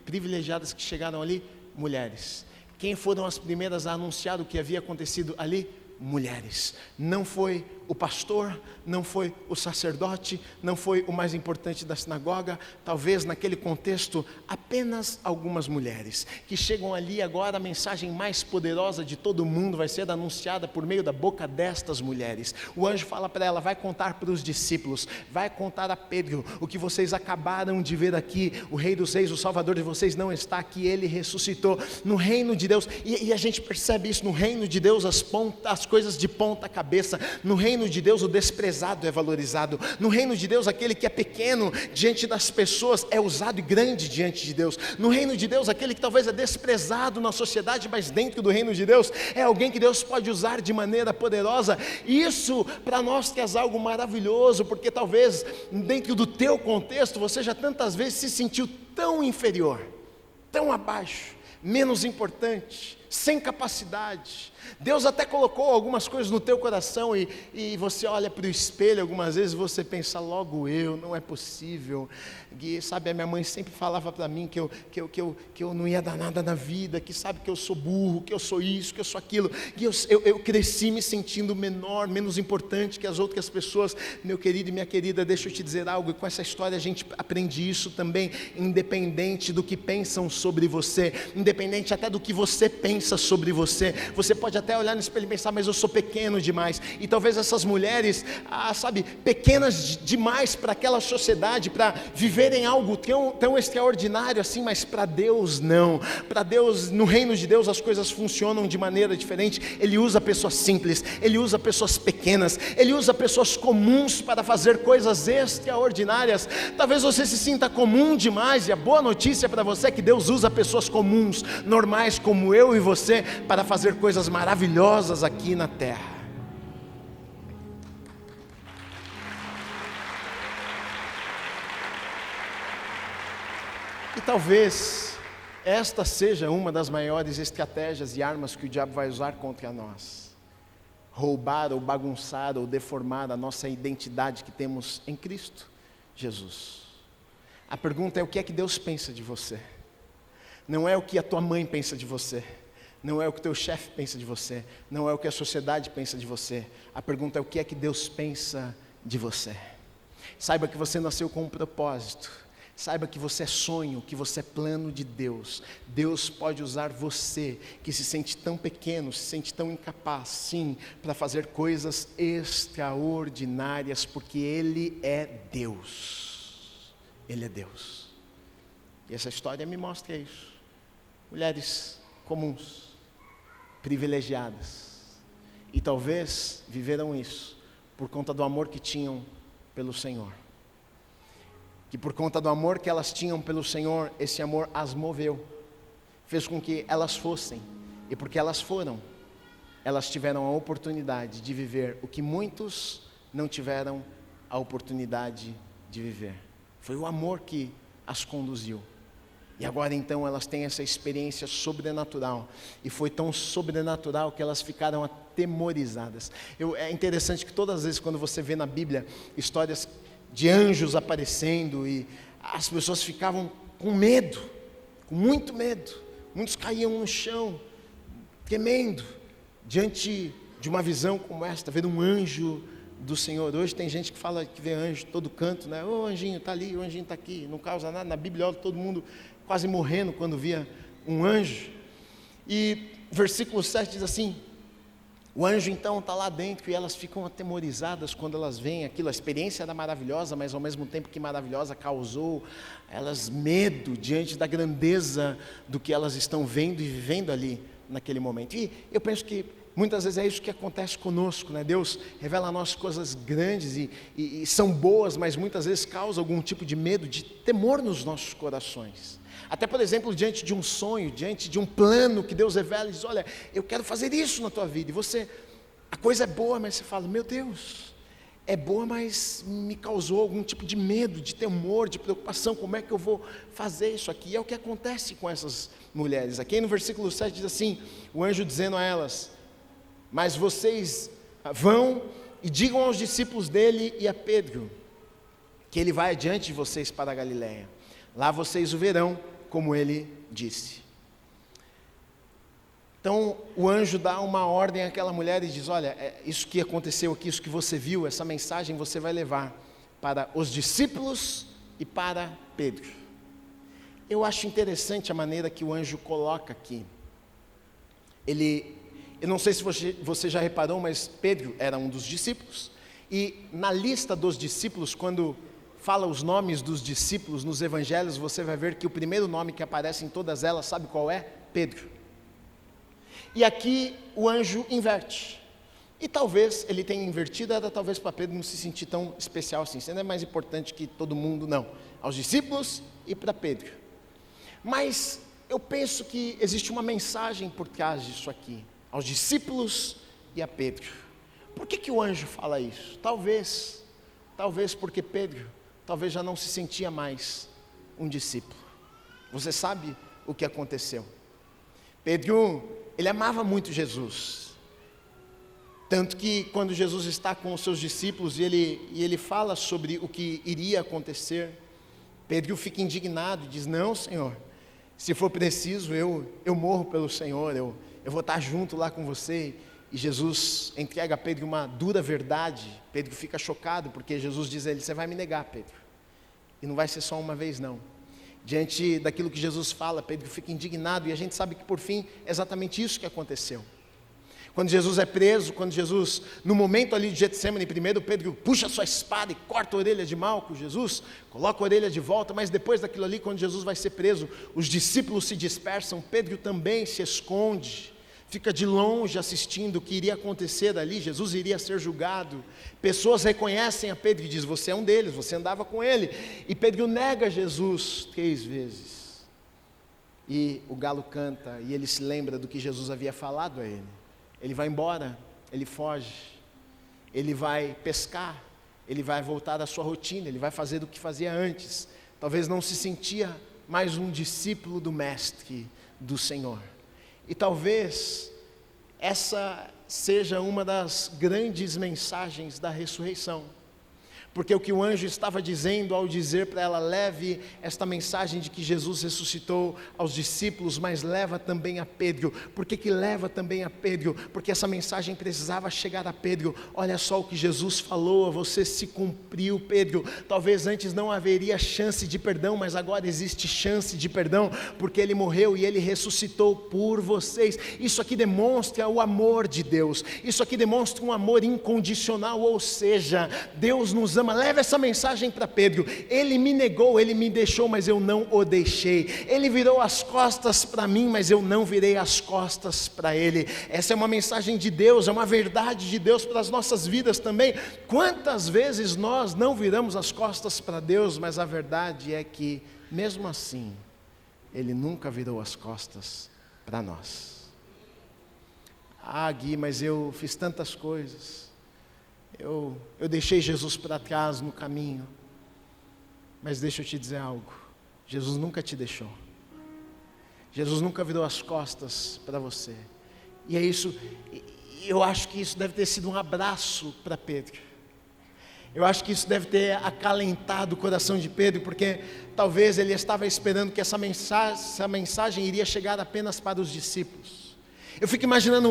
privilegiadas que chegaram ali? Mulheres. Quem foram as primeiras a anunciar o que havia acontecido ali? Mulheres. Não foi o pastor, não foi o sacerdote, não foi o mais importante da sinagoga, talvez naquele contexto apenas algumas mulheres, que chegam ali agora. A mensagem mais poderosa de todo mundo vai ser anunciada por meio da boca destas mulheres. O anjo fala para ela, vai contar para os discípulos, vai contar a Pedro, o que vocês acabaram de ver aqui, o Rei dos Reis, o Salvador de vocês não está aqui, Ele ressuscitou. No reino de Deus, e a gente percebe isso, no reino de Deus as coisas de ponta cabeça. No reino de Deus o desprezado é valorizado. No reino de Deus aquele que é pequeno diante das pessoas é usado e grande diante de Deus. No reino de Deus aquele que talvez é desprezado na sociedade, mas dentro do reino de Deus é alguém que Deus pode usar de maneira poderosa. Isso para nós que é algo maravilhoso, porque talvez dentro do teu contexto você já tantas vezes se sentiu tão inferior, tão abaixo, menos importante, sem capacidade. Deus até colocou algumas coisas no teu coração e você olha para o espelho algumas vezes e você pensa, logo eu, não é possível. E, sabe, a minha mãe sempre falava para mim que eu não ia dar nada na vida, que sabe que eu sou burro, que eu sou isso, que eu sou aquilo. E eu cresci me sentindo menor, menos importante que as outras pessoas. Meu querido e minha querida, deixa eu te dizer algo, e com essa história a gente aprende isso também, independente do que pensam sobre você, independente até do que você pensa sobre você. Você pode até olhar no espelho e pensar, mas eu sou pequeno demais. E talvez essas mulheres, sabe, pequenas demais para aquela sociedade, para viverem algo tão extraordinário assim, mas para Deus não. Para Deus, no reino de Deus as coisas funcionam de maneira diferente. Ele usa pessoas simples, Ele usa pessoas pequenas, Ele usa pessoas comuns para fazer coisas extraordinárias. Talvez você se sinta comum demais, e a boa notícia para você é que Deus usa pessoas comuns, normais como eu e você, para fazer coisas maravilhosas aqui na terra. E talvez esta seja uma das maiores estratégias e armas que o diabo vai usar contra nós: roubar ou bagunçar ou deformar a nossa identidade que temos em Cristo Jesus. A pergunta é: o que é que Deus pensa de você? Não é o que a tua mãe pensa de você, não é o que o teu chefe pensa de você, não é o que a sociedade pensa de você. A pergunta é: o que é que Deus pensa de você? Saiba que você nasceu com um propósito. Saiba que você é sonho, que você é plano de Deus. Deus pode usar você, que se sente tão pequeno, se sente tão incapaz, sim, para fazer coisas extraordinárias, porque Ele é Deus. Ele é Deus. E essa história me mostra isso. Mulheres comuns, privilegiadas, e talvez viveram isso por conta do amor que tinham pelo Senhor. Que por conta do amor que elas tinham pelo Senhor, esse amor as moveu, fez com que elas fossem, e porque elas foram, elas tiveram a oportunidade de viver o que muitos não tiveram a oportunidade de viver. Foi o amor que as conduziu. E agora então elas têm essa experiência sobrenatural, e foi tão sobrenatural que elas ficaram atemorizadas. É interessante que todas as vezes quando você vê na Bíblia histórias de anjos aparecendo, e as pessoas ficavam com medo, com muito medo. Muitos caíam no chão, tremendo, diante de uma visão como esta, vendo um anjo do Senhor. Hoje tem gente que fala que vê anjo em todo canto, né? O anjinho está ali, o anjinho está aqui, não causa nada. Na Bíblia, todo mundo quase morrendo quando via um anjo. E versículo 7 diz assim: o anjo então está lá dentro e elas ficam atemorizadas quando elas veem aquilo. A experiência era maravilhosa, mas ao mesmo tempo que maravilhosa, causou elas medo diante da grandeza do que elas estão vendo e vivendo ali naquele momento. E eu penso que muitas vezes é isso que acontece conosco, né? Deus revela a nós coisas grandes e são boas, mas muitas vezes causa algum tipo de medo, de temor nos nossos corações. Até, por exemplo, diante de um sonho, diante de um plano que Deus revela e diz: olha, eu quero fazer isso na tua vida. E você, a coisa é boa, mas você fala: meu Deus, é boa, mas me causou algum tipo de medo, de temor, de preocupação. Como é que eu vou fazer isso aqui? E é o que acontece com essas mulheres. Aqui no versículo 7 diz assim, o anjo dizendo a elas: mas vocês vão e digam aos discípulos dele e a Pedro, que ele vai adiante de vocês para a Galiléia. Lá vocês o verão, como ele disse. Então o anjo dá uma ordem àquela mulher e diz: olha, isso que aconteceu aqui, isso que você viu, essa mensagem você vai levar para os discípulos e para Pedro. Eu acho interessante a maneira que o anjo coloca aqui. Eu não sei se você já reparou, mas Pedro era um dos discípulos, e na lista dos discípulos, quando fala os nomes dos discípulos nos evangelhos, você vai ver que o primeiro nome que aparece em todas elas, sabe qual é? Pedro. E aqui o anjo inverte, e talvez ele tenha invertido, era talvez para Pedro não se sentir tão especial assim, sendo mais importante que todo mundo, não, aos discípulos e para Pedro. Mas eu penso que existe uma mensagem por trás disso aqui, aos discípulos e a Pedro. Por que o anjo fala isso? Talvez porque Pedro talvez já não se sentia mais um discípulo. Você sabe o que aconteceu? Pedro, ele amava muito Jesus, tanto que quando Jesus está com os seus discípulos e ele fala sobre o que iria acontecer, Pedro fica indignado e diz: não, Senhor, se for preciso eu morro pelo Senhor, eu vou estar junto lá com você. E Jesus entrega a Pedro uma dura verdade. Pedro fica chocado, porque Jesus diz a ele: você vai me negar, Pedro, e não vai ser só uma vez não. Diante daquilo que Jesus fala, Pedro fica indignado, e a gente sabe que por fim é exatamente isso que aconteceu. Quando Jesus é preso, quando Jesus, no momento ali de Getsemane, primeiro Pedro puxa sua espada e corta a orelha de Malco, Jesus coloca a orelha de volta, mas depois daquilo ali, quando Jesus vai ser preso, os discípulos se dispersam, Pedro também se esconde, fica de longe assistindo o que iria acontecer ali. Jesus iria ser julgado, pessoas reconhecem a Pedro e dizem: você é um deles, você andava com ele. E Pedro nega Jesus 3 vezes, e o galo canta, e ele se lembra do que Jesus havia falado a ele. Ele vai embora, ele foge, ele vai pescar, ele vai voltar à sua rotina, ele vai fazer o que fazia antes. Talvez não se sentia mais um discípulo do Mestre, do Senhor. E talvez essa seja uma das grandes mensagens da ressurreição, porque o que o anjo estava dizendo ao dizer para ela: leve esta mensagem de que Jesus ressuscitou aos discípulos, mas leva também a Pedro. Por que leva também a Pedro? Porque essa mensagem precisava chegar a Pedro. Olha só o que Jesus falou a você, se cumpriu, Pedro. Talvez antes não haveria chance de perdão, mas agora existe chance de perdão, porque Ele morreu e Ele ressuscitou por vocês. Isso aqui demonstra o amor de Deus, isso aqui demonstra um amor incondicional, ou seja, Deus nos ama. Leva essa mensagem para Pedro: ele me negou, ele me deixou, mas eu não o deixei. Ele virou as costas para mim, mas eu não virei as costas para ele. Essa é uma mensagem de Deus, é uma verdade de Deus para as nossas vidas também. Quantas vezes nós não viramos as costas para Deus, mas a verdade é que mesmo assim Ele nunca virou as costas para nós. Ah, Gui, mas eu fiz tantas coisas, eu deixei Jesus para trás no caminho. Mas deixa eu te dizer algo: Jesus nunca te deixou, Jesus nunca virou as costas para você. E é isso, eu acho que isso deve ter sido um abraço para Pedro. Eu acho que isso deve ter acalentado o coração de Pedro, porque talvez ele estava esperando que essa mensagem iria chegar apenas para os discípulos. Eu fico imaginando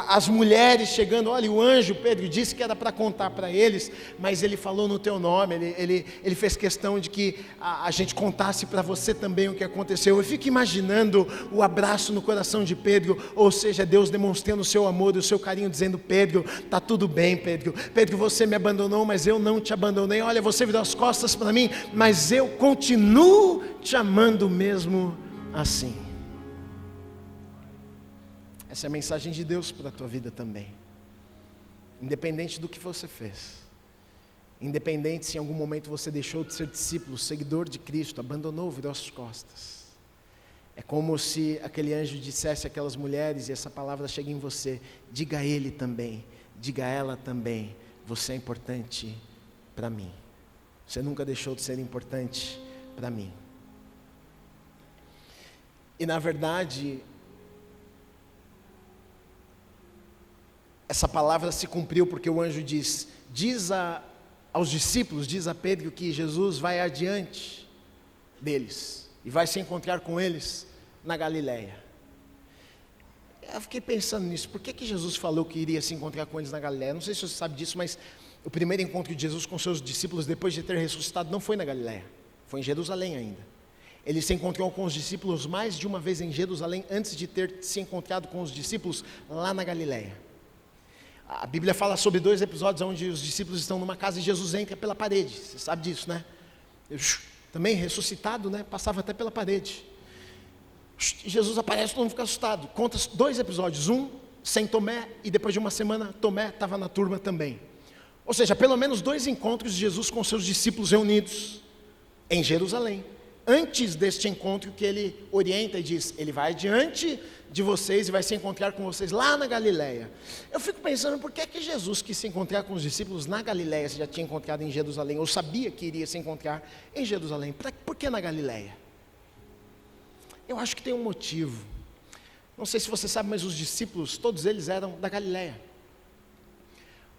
as mulheres chegando, olha, o anjo, Pedro, disse que era para contar para eles, mas ele falou no teu nome, ele fez questão de que a gente contasse para você também o que aconteceu. Eu fico imaginando o abraço no coração de Pedro, ou seja, Deus demonstrando o seu amor e o seu carinho, dizendo: Pedro, está tudo bem, Pedro. Pedro, você me abandonou, mas eu não te abandonei. Olha, você virou as costas para mim, mas eu continuo te amando mesmo assim. Essa é a mensagem de Deus para a tua vida também. Independente do que você fez. Independente se em algum momento você deixou de ser discípulo, seguidor de Cristo, abandonou, virou as costas. É como se aquele anjo dissesse àquelas mulheres, e essa palavra chega em você: diga a ele também, diga a ela também, você é importante para mim. Você nunca deixou de ser importante para mim. E na verdade, essa palavra se cumpriu porque o anjo diz aos discípulos, diz a Pedro que Jesus vai adiante deles e vai se encontrar com eles na Galileia. Eu fiquei pensando nisso, por que Jesus falou que iria se encontrar com eles na Galileia? Não sei se você sabe disso, mas o primeiro encontro de Jesus com seus discípulos depois de ter ressuscitado não foi na Galileia, foi em Jerusalém ainda. Ele se encontrou com os discípulos mais de uma vez em Jerusalém antes de ter se encontrado com os discípulos lá na Galileia. A Bíblia fala sobre 2 episódios onde os discípulos estão numa casa e Jesus entra pela parede. Você sabe disso, né? Também ressuscitado, né? Passava até pela parede. Jesus aparece, todo mundo fica assustado. Conta 2 episódios, um sem Tomé, e depois de uma semana Tomé estava na turma também. Ou seja, pelo menos 2 encontros de Jesus com seus discípulos reunidos em Jerusalém. Antes deste encontro que ele orienta e diz: ele vai diante de vocês e vai se encontrar com vocês lá na Galileia. Eu fico pensando, por que Jesus quis se encontrar com os discípulos na Galileia, se já tinha encontrado em Jerusalém, ou sabia que iria se encontrar em Jerusalém? Por que na Galileia? Eu acho que tem um motivo. Não sei se você sabe, mas os discípulos, todos eles eram da Galileia.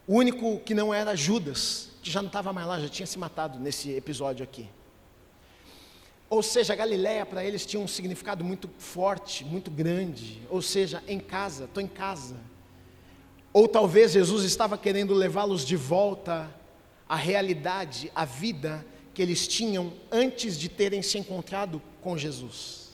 O único que não era Judas, que já não estava mais lá, já tinha se matado nesse episódio aqui. Ou seja, a Galileia para eles tinha um significado muito forte, muito grande. Ou seja, em casa, estou em casa. Ou talvez Jesus estava querendo levá-los de volta à realidade, à vida que eles tinham antes de terem se encontrado com Jesus.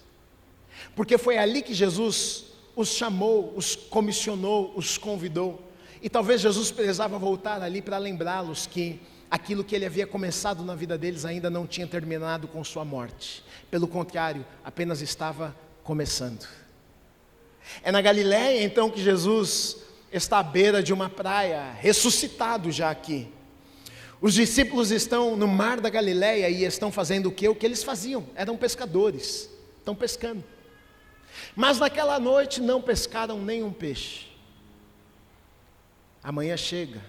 Porque foi ali que Jesus os chamou, os comissionou, os convidou. E talvez Jesus precisava voltar ali para lembrá-los que aquilo que ele havia começado na vida deles ainda não tinha terminado com sua morte. Pelo contrário, apenas estava começando. É na Galileia então que Jesus está à beira de uma praia, ressuscitado já aqui. Os discípulos estão no mar da Galileia e estão fazendo o quê? O que eles faziam, eram pescadores, estão pescando. Mas naquela noite não pescaram nenhum peixe. Amanhã chega,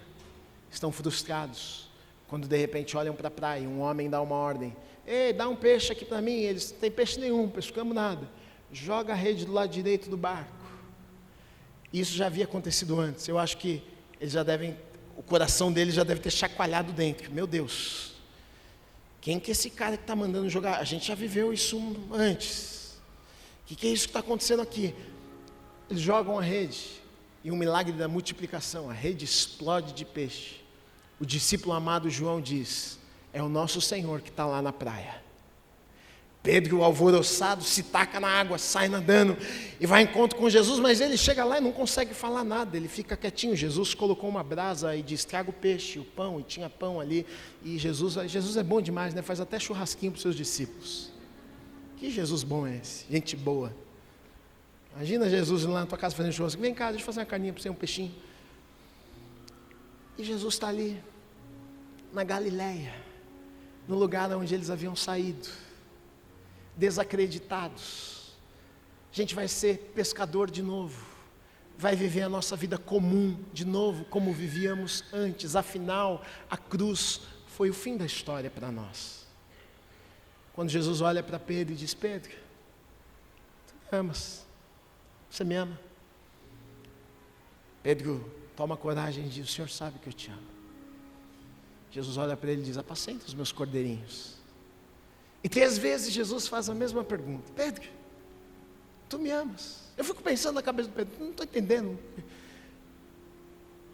estão frustrados. Quando de repente olham para a praia, um homem dá uma ordem: ei, dá um peixe aqui para mim. Eles não tem peixe nenhum, pescamos nada. Joga a rede do lado direito do barco. Isso já havia acontecido antes. Eu acho que eles já devem, o coração deles já deve ter chacoalhado dentro. Meu Deus, quem que é esse cara que está mandando jogar? A gente já viveu isso antes. O que é isso que está acontecendo aqui? Eles jogam a rede e um milagre da multiplicação, a rede explode de peixe. O discípulo amado João diz: é o nosso Senhor que está lá na praia. Pedro, alvoroçado, se taca na água, sai nadando e vai ao encontro com Jesus, mas ele chega lá e não consegue falar nada, ele fica quietinho. Jesus colocou uma brasa e diz: traga o peixe, o pão, e tinha pão ali. E Jesus é bom demais, né? Faz até churrasquinho para os seus discípulos. Que Jesus bom é esse? Gente boa. Imagina Jesus lá na tua casa fazendo churrasco: vem cá, deixa eu fazer uma carninha para você, um peixinho. E Jesus está ali, na Galileia, no lugar onde eles haviam saído, desacreditados. A gente vai ser pescador de novo, vai viver a nossa vida comum de novo, como vivíamos antes. Afinal, a cruz foi o fim da história para nós. Quando Jesus olha para Pedro e diz: Pedro, tu me amas? Você me ama? Pedro toma coragem e diz: o Senhor sabe que eu te amo. Jesus olha para ele e diz: apacenta os meus cordeirinhos. E 3 vezes Jesus faz a mesma pergunta: Pedro, tu me amas? Eu fico pensando na cabeça do Pedro, não estou entendendo.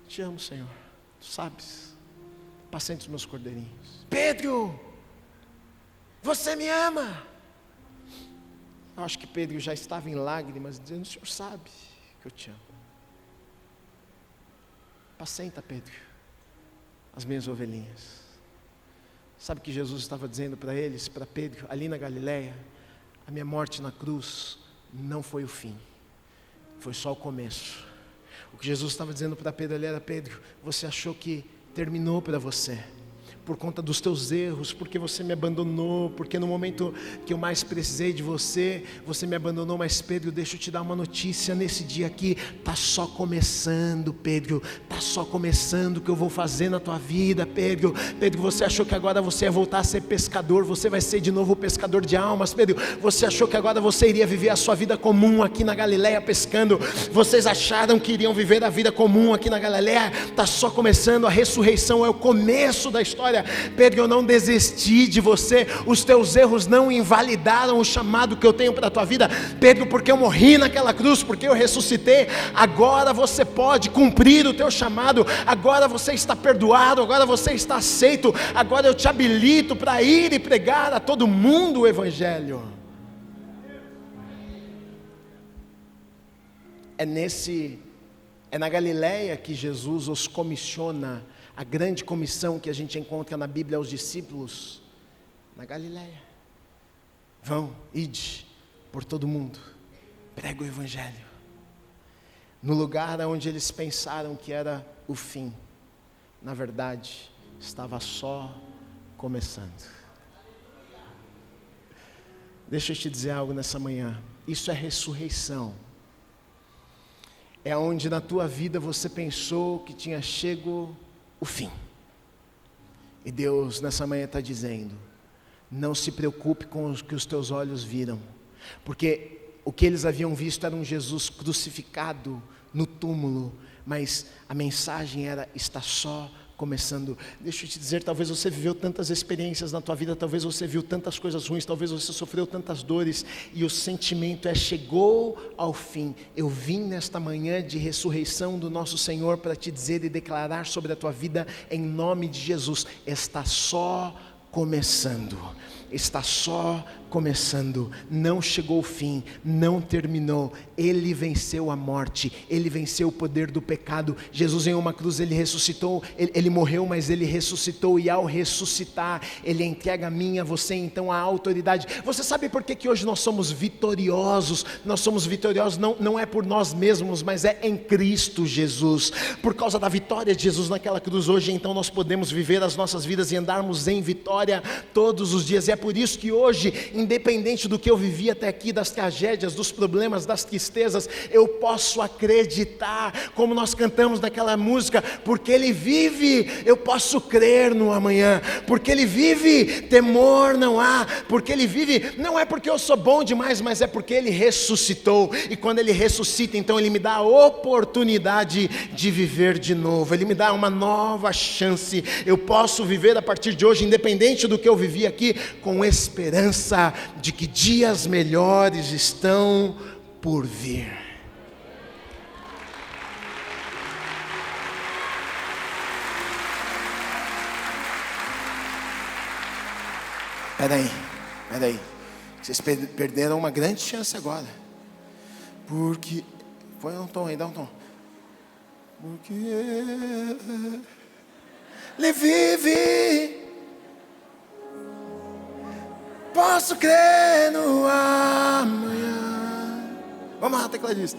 Te amo, Senhor, tu sabes, apacenta os meus cordeirinhos. Pedro, você me ama? Eu acho que Pedro já estava em lágrimas, dizendo: o Senhor sabe que eu te amo. Apacenta, Pedro, as minhas ovelhinhas. Sabe o que Jesus estava dizendo para eles, para Pedro, ali na Galileia? A minha morte na cruz não foi o fim, foi só o começo. O que Jesus estava dizendo para Pedro ali era: Pedro, você achou que terminou para você, por conta dos teus erros, porque você me abandonou, porque no momento que eu mais precisei de você, você me abandonou. Mas Pedro, deixa eu te dar uma notícia nesse dia aqui, está só começando, Pedro, está só começando o que eu vou fazer na tua vida, Pedro. Pedro, você achou que agora você ia voltar a ser pescador, você vai ser de novo pescador de almas, Pedro. Você achou que agora você iria viver a sua vida comum aqui na Galileia pescando, vocês acharam que iriam viver a vida comum aqui na Galileia? Está só começando, a ressurreição é o começo da história. Pedro, eu não desisti de você, os teus erros não invalidaram o chamado que eu tenho para a tua vida, Pedro, porque eu morri naquela cruz, porque eu ressuscitei, agora você pode cumprir o teu chamado, agora você está perdoado, agora você está aceito, agora eu te habilito para ir e pregar a todo mundo o Evangelho. É na Galileia que Jesus os comissiona. A grande comissão que a gente encontra na Bíblia aos discípulos, na Galileia: vão, ide por todo mundo, prega o Evangelho. No lugar onde eles pensaram que era o fim, na verdade, estava só começando. Deixa eu te dizer algo nessa manhã, isso é ressurreição. É onde na tua vida você pensou que tinha chego o fim. E Deus nessa manhã está dizendo: não se preocupe com o que os teus olhos viram, porque o que eles haviam visto era um Jesus crucificado no túmulo, mas a mensagem era: está só começando. Deixa eu te dizer, talvez você viveu tantas experiências na tua vida, talvez você viu tantas coisas ruins, talvez você sofreu tantas dores, e o sentimento é: chegou ao fim. Eu vim nesta manhã de ressurreição do nosso Senhor para te dizer e declarar sobre a tua vida, em nome de Jesus: está só começando. Está só começando, não chegou o fim, não terminou. Ele venceu a morte, ele venceu o poder do pecado. Jesus em uma cruz, ele ressuscitou, ele morreu, mas ele ressuscitou, e ao ressuscitar, ele entrega a mim, a você então a autoridade. Você sabe por que hoje nós somos vitoriosos? Nós somos vitoriosos não é por nós mesmos, mas é em Cristo Jesus. Por causa da vitória de Jesus naquela cruz, hoje então nós podemos viver as nossas vidas e andarmos em vitória todos os dias. E é por isso que hoje, independente do que eu vivi até aqui, das tragédias, dos problemas, das tristezas, eu posso acreditar, como nós cantamos naquela música: porque Ele vive, eu posso crer no amanhã. Porque Ele vive, temor não há. Porque Ele vive, não é porque eu sou bom demais, mas é porque Ele ressuscitou. E quando Ele ressuscita, então Ele me dá a oportunidade de viver de novo. Ele me dá uma nova chance. Eu posso viver a partir de hoje, independente do que eu vivi aqui, com esperança de que dias melhores estão por vir. Peraí, vocês perderam uma grande chance agora, porque, põe um tom aí, dá um tom, porque Ele vive, posso crer no amanhã. Vamos lá, tecladista.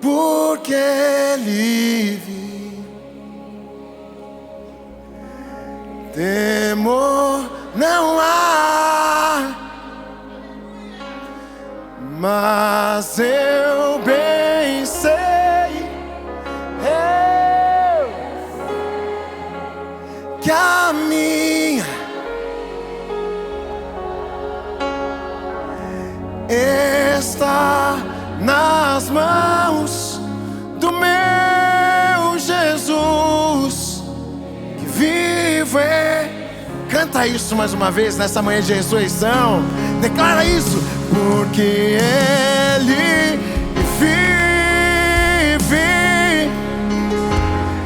Porque Ele vive, temor não há, mas eu bem sei que a minha está nas mãos do meu Jesus, que vive viver. Canta isso mais uma vez nessa manhã de ressurreição. Declara isso. Porque Ele vive,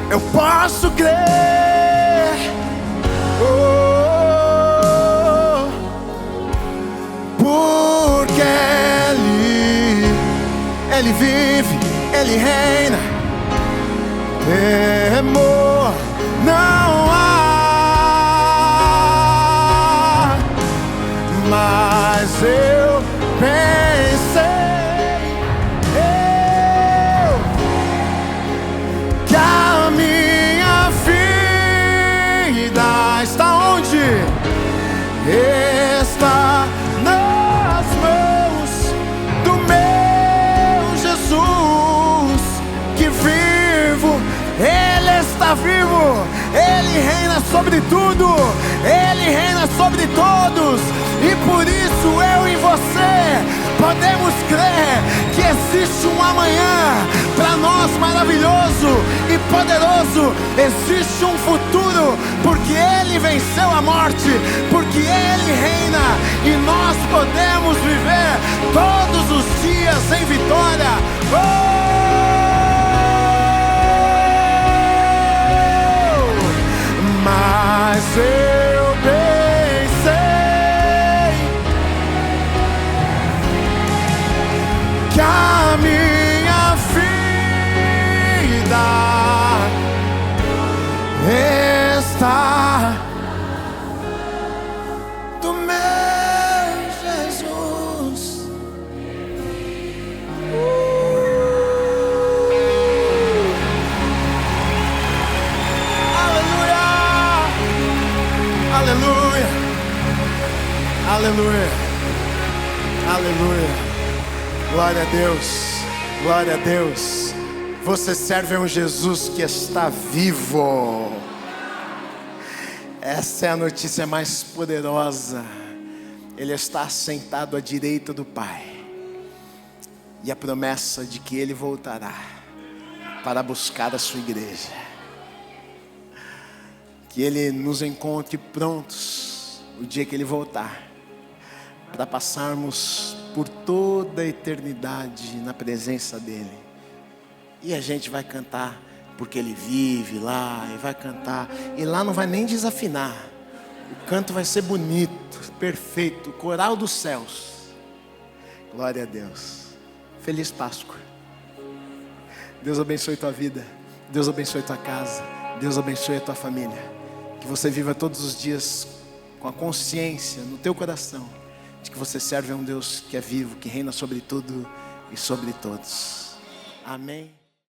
eu posso crer. Oh, porque Ele vive, Ele reina. Temor não há, mas eu pensei que a minha vida está onde? Está nas mãos do meu Jesus, que vivo, Ele está vivo, Ele reina sobre tudo, Ele reina sobre todos. E por isso eu e você podemos crer que existe um amanhã para nós maravilhoso e poderoso. Existe um futuro, porque Ele venceu a morte, porque Ele reina, e nós podemos viver todos os dias em vitória. Mas eu que a minha vida está do meu Jesus. Aleluia, aleluia, aleluia, aleluia. Glória a Deus, glória a Deus. Você serve a um Jesus que está vivo. Essa é a notícia mais poderosa. Ele está assentado à direita do Pai. E a promessa de que Ele voltará para buscar a sua igreja. Que Ele nos encontre prontos o dia que Ele voltar, para passarmos por toda a eternidade na presença dEle. E a gente vai cantar porque Ele vive lá, e vai cantar, e lá não vai nem desafinar. O canto vai ser bonito, perfeito, o coral dos céus. Glória a Deus. Feliz Páscoa. Deus abençoe tua vida, Deus abençoe tua casa, Deus abençoe a tua família. Que você viva todos os dias com a consciência no teu coração de que você serve a um Deus que é vivo, que reina sobre tudo e sobre todos. Amém.